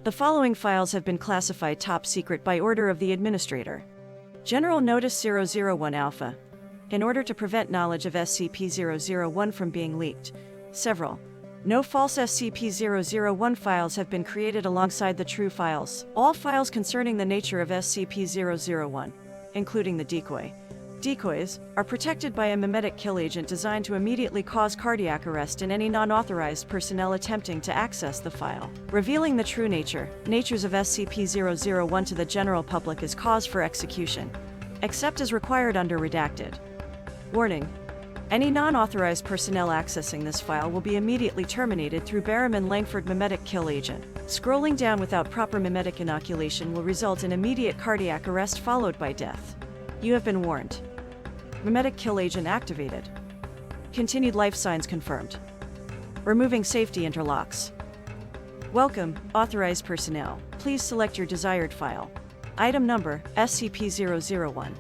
The following files have been classified top secret by order of the administrator. General Notice 001 Alpha. In order to prevent knowledge of SCP-001 from being leaked, several no false SCP-001 files have been created alongside the true files. All files concerning the nature of SCP-001, including the decoys, are protected by a memetic kill agent designed to immediately cause cardiac arrest in any non-authorized personnel attempting to access the file. Revealing the true natures of SCP-001 to the general public is cause for execution, except as required under redacted. Warning. Any non-authorized personnel accessing this file will be immediately terminated through Barrowman-Langford memetic kill agent. Scrolling down without proper memetic inoculation will result in immediate cardiac arrest followed by death. You have been warned. Memetic kill agent activated. Continued life signs confirmed. Removing safety interlocks. Welcome, authorized personnel. Please select your desired file. Item number, SCP-001.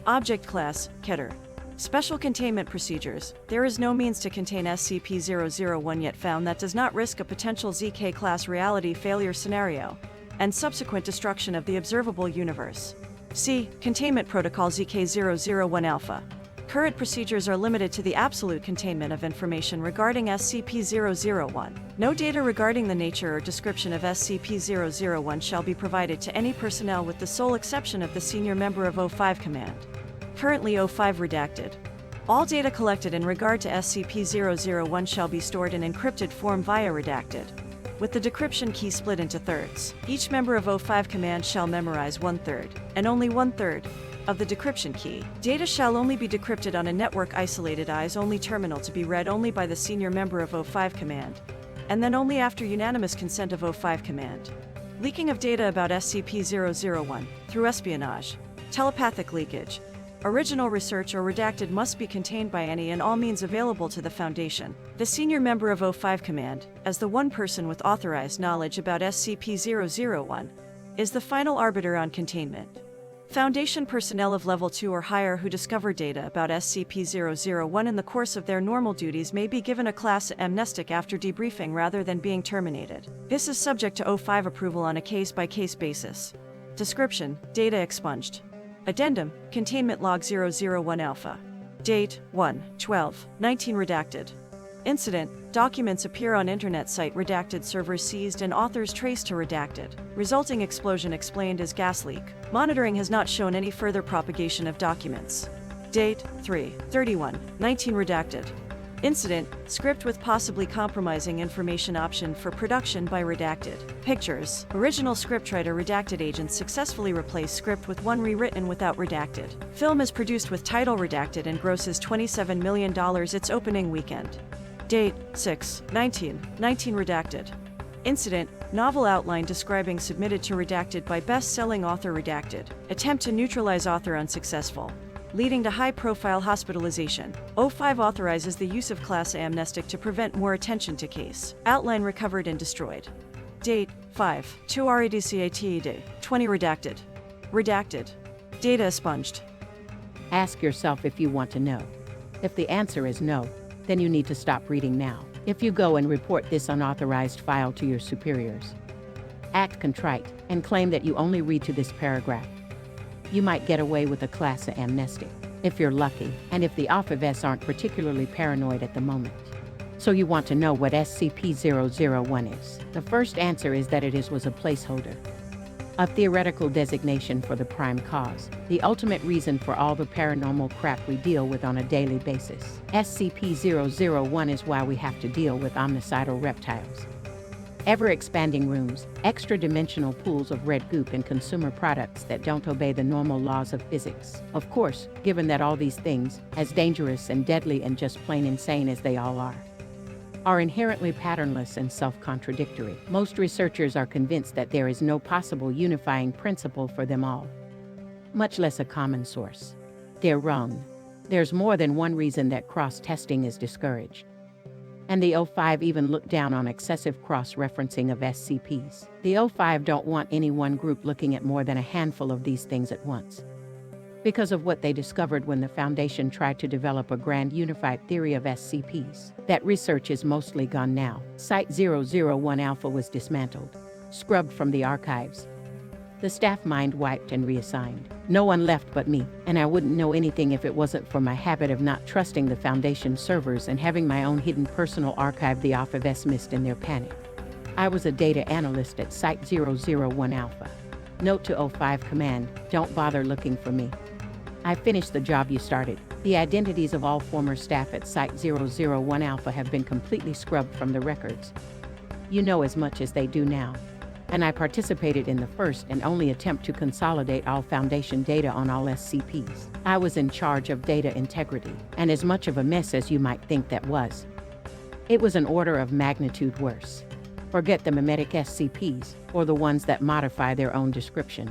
Object class, Keter. Special containment procedures. There is no means to contain SCP-001 yet found that does not risk a potential ZK-class reality failure scenario and subsequent destruction of the observable universe. C. Containment Protocol ZK-001 Alpha. Current procedures are limited to the absolute containment of information regarding SCP-001. No data regarding the nature or description of SCP-001 shall be provided to any personnel with the sole exception of the senior member of O5 Command. Currently O5 redacted. All data collected in regard to SCP-001 shall be stored in encrypted form via redacted, with the decryption key split into thirds. Each member of O5 Command shall memorize 1/3, and only 1/3, of the decryption key. Data shall only be decrypted on a network-isolated eyes-only terminal to be read only by the senior member of O5 Command, and then only after unanimous consent of O5 Command. Leaking of data about SCP-001, through espionage, telepathic leakage, original research or redacted must be contained by any and all means available to the Foundation. The senior member of O5 Command, as the one person with authorized knowledge about SCP-001, is the final arbiter on containment. Foundation personnel of Level 2 or higher who discover data about SCP-001 in the course of their normal duties may be given a class amnestic after debriefing rather than being terminated. This is subject to O5 approval on a case-by-case basis. Description: data expunged. Addendum: Containment Log 001 Alpha. Date: 1/12/19 redacted. Incident: documents appear on internet site redacted, servers seized and authors traced to redacted. Resulting explosion explained as gas leak. Monitoring has not shown any further propagation of documents. Date: 3/31/19 redacted. Incident: script with possibly compromising information option for production by redacted. Pictures: original scriptwriter redacted agents successfully replace script with one rewritten without redacted. Film is produced with title redacted and grosses $27 million its opening weekend. Date: 6/19/19 redacted. Incident: novel outline describing submitted to redacted by best-selling author redacted. Attempt to neutralize author unsuccessful, leading to high-profile hospitalization. O5 authorizes the use of class amnestic to prevent more attention to case. Outline recovered and destroyed. Date: 5/2/RADCATED 20 redacted. Redacted. Data expunged. Ask yourself if you want to know. If the answer is no, then you need to stop reading now. If you go and report this unauthorized file to your superiors, act contrite and claim that you only read to this paragraph. You might get away with a class amnestic, if you're lucky, and if the Alphavets aren't particularly paranoid at the moment. So you want to know what SCP-001 is. The first answer is that it was a placeholder, a theoretical designation for the prime cause, the ultimate reason for all the paranormal crap we deal with on a daily basis. SCP-001 is why we have to deal with omnicidal reptiles, ever-expanding rooms, extra-dimensional pools of red goop, and consumer products that don't obey the normal laws of physics. Of course, given that all these things, as dangerous and deadly and just plain insane as they all are inherently patternless and self-contradictory, most researchers are convinced that there is no possible unifying principle for them all, much less a common source. They're wrong. There's more than one reason that cross-testing is discouraged. And the O5 even look down on excessive cross-referencing of SCPs. The O5 don't want any one group looking at more than a handful of these things at once, because of what they discovered when the Foundation tried to develop a grand unified theory of SCPs. That research is mostly gone now. Site-001 Alpha was dismantled. scrubbed from the archives. The staff mind wiped and reassigned. No one left but me, and I wouldn't know anything if it wasn't for my habit of not trusting the Foundation servers and having my own hidden personal archive the Alpha-Vest missed in their panic. I was a data analyst at Site-001 Alpha. Note to O5 Command, don't bother looking for me. I finished the job you started. The identities of all former staff at Site-001 Alpha have been completely scrubbed from the records. You know as much as they do now. And I participated in the first and only attempt to consolidate all Foundation data on all SCPs. I was in charge of data integrity, and as much of a mess as you might think that was. It was an order of magnitude worse. Forget the mimetic SCPs, or the ones that modify their own description,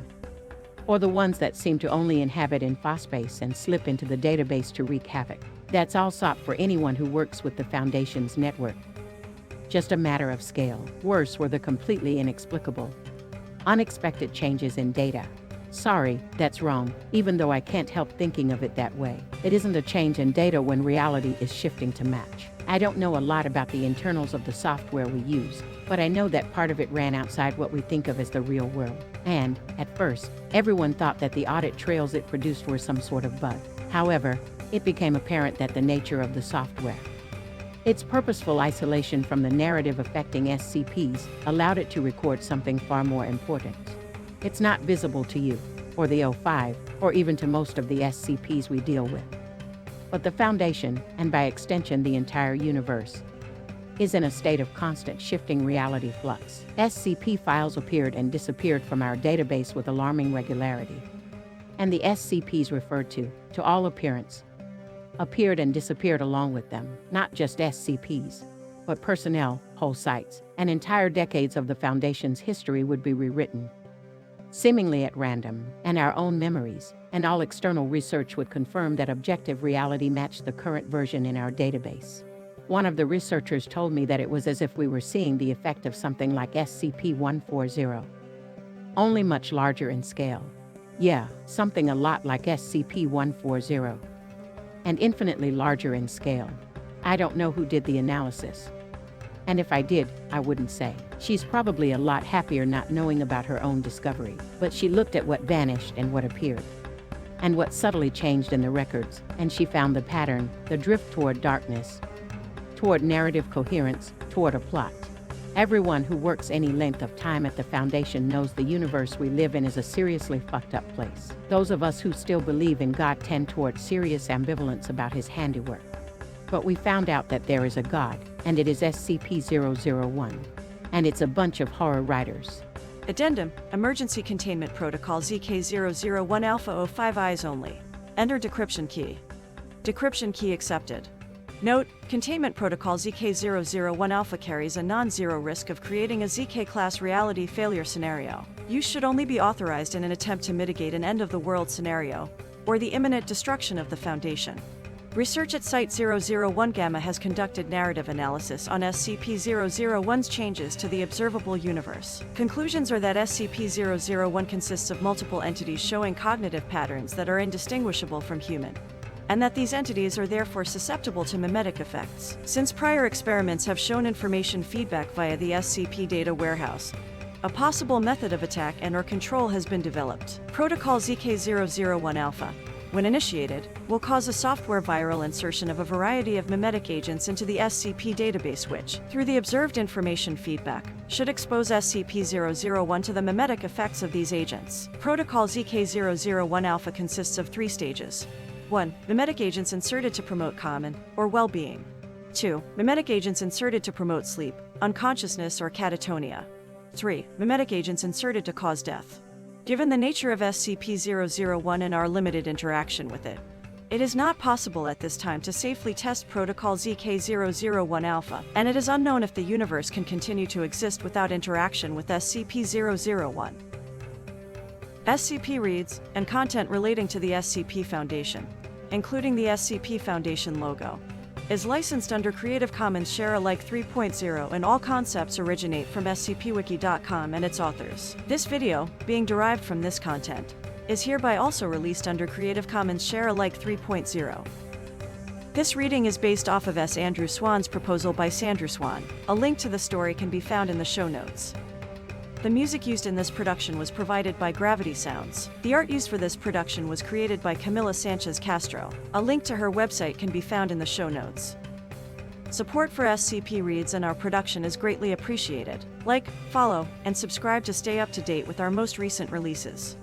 or the ones that seem to only inhabit in phosphase and slip into the database to wreak havoc. That's all SOP for anyone who works with the Foundation's network. Just a matter of scale. Worse were the completely inexplicable, unexpected changes in data. Sorry, that's wrong, even though I can't help thinking of it that way. It isn't a change in data when reality is shifting to match. I don't know a lot about the internals of the software we use, but I know that part of it ran outside what we think of as the real world. And, at first, everyone thought that the audit trails it produced were some sort of bug. However, it became apparent that the nature of the software, its purposeful isolation from the narrative affecting SCPs, allowed it to record something far more important. It's not visible to you, or the O5, or even to most of the SCPs we deal with. But the Foundation, and by extension the entire universe, is in a state of constant shifting reality flux. SCP files appeared and disappeared from our database with alarming regularity. And the SCPs referred to all appearance, appeared and disappeared along with them. Not just SCPs, but personnel, whole sites, and entire decades of the Foundation's history would be rewritten, seemingly at random, and our own memories, and all external research would confirm that objective reality matched the current version in our database. One of the researchers told me that it was as if we were seeing the effect of something like SCP-140, only much larger in scale. Yeah, something a lot like SCP-140. And infinitely larger in scale. I don't know who did the analysis. And if I did, I wouldn't say. She's probably a lot happier not knowing about her own discovery. But she looked at what vanished and what appeared, and what subtly changed in the records, and she found the pattern, the drift toward darkness, toward narrative coherence, toward a plot. Everyone who works any length of time at the Foundation knows the universe we live in is a seriously fucked up place. Those of us who still believe in God tend toward serious ambivalence about his handiwork. But we found out that there is a God, and it is SCP-001. And it's a bunch of horror writers. Addendum, Emergency Containment Protocol ZK-001 Alpha 05 Eyes Only. Enter decryption key. Decryption key accepted. Note, Containment Protocol ZK-001 Alpha carries a non-zero risk of creating a ZK-class reality failure scenario. Use should only be authorized in an attempt to mitigate an end-of-the-world scenario, or the imminent destruction of the Foundation. Research at Site-001 Gamma has conducted narrative analysis on SCP-001's changes to the observable universe. Conclusions are that SCP-001 consists of multiple entities showing cognitive patterns that are indistinguishable from human, and that these entities are therefore susceptible to mimetic effects. Since prior experiments have shown information feedback via the SCP data warehouse, a possible method of attack and/or control has been developed. Protocol ZK-001 Alpha, when initiated, will cause a software viral insertion of a variety of mimetic agents into the SCP database which, through the observed information feedback, should expose SCP-001 to the mimetic effects of these agents. Protocol ZK-001 Alpha consists of 3 stages. 1. Mimetic agents inserted to promote common, or well-being. 2. Mimetic agents inserted to promote sleep, unconsciousness, or catatonia. 3. Mimetic agents inserted to cause death. Given the nature of SCP-001 and our limited interaction with it, it is not possible at this time to safely test Protocol ZK-001 Alpha, and it is unknown if the universe can continue to exist without interaction with SCP-001. SCP reads, and content relating to the SCP Foundation, including the SCP Foundation logo, is licensed under Creative Commons Share-alike 3.0 and all concepts originate from scpwiki.com and its authors. This video, being derived from this content, is hereby also released under Creative Commons Share-alike 3.0. This reading is based off of S. Andrew Swann's proposal by Sandrew Swann. A link to the story can be found in the show notes. The music used in this production was provided by Gravity Sounds. The art used for this production was created by Camila Sanchez Castro. A link to her website can be found in the show notes. Support for SCP Reads and our production is greatly appreciated. Like, follow, and subscribe to stay up to date with our most recent releases.